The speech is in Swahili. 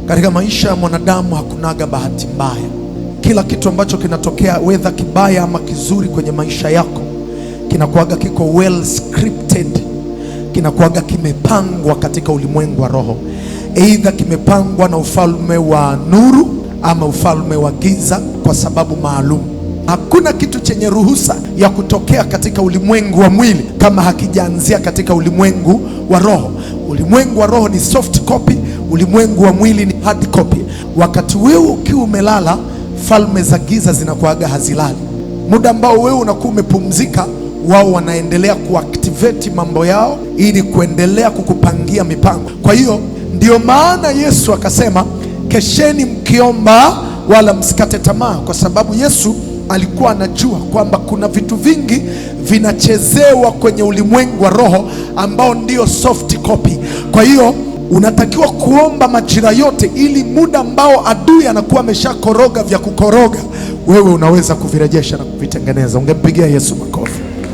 Katika maisha ya mwanadamu hakunaga bahati mbaya. Kila kitu ambacho kinatokea, whether kibaya ama kizuri kwenye maisha yako, kinakuaga kiko well scripted, kinakuaga kimepangwa katika ulimwengu wa roho. Aidha kimepangwa na ufalme wa nuru ama ufalme wa giza kwa sababu maalum. Hakuna kitu chenye ruhusa ya kutokea katika ulimwengu wa mwili kama hakijaanzia katika ulimwengu wa roho. Ulimwengu wa roho ni soft copy, ulimwengu wa mwili ni hard copy. Wakati wewe ukiwa umelala, falme za giza zinakuaga hazilali. Muda ambao wewe unakuwa umepumzika, wao wanaendelea kuactivate mambo yao ili kuendelea kukupangia mipango. Kwa hiyo ndio maana Yesu akasema, kesheni mkiomba wala msikate tamaa, kwa sababu Yesu alikuwa anajua kwamba kuna vitu vingi vinachezewa kwenye ulimwengu wa roho ambao ndio soft copy. Kwa hiyo unatakiwa kuomba majira yote, ili muda ambao adui anakuwa ameshakoroga vya kukoroga, wewe unaweza kuvirejesha na kuvitengeneza. Ungempigia Yesu makofi.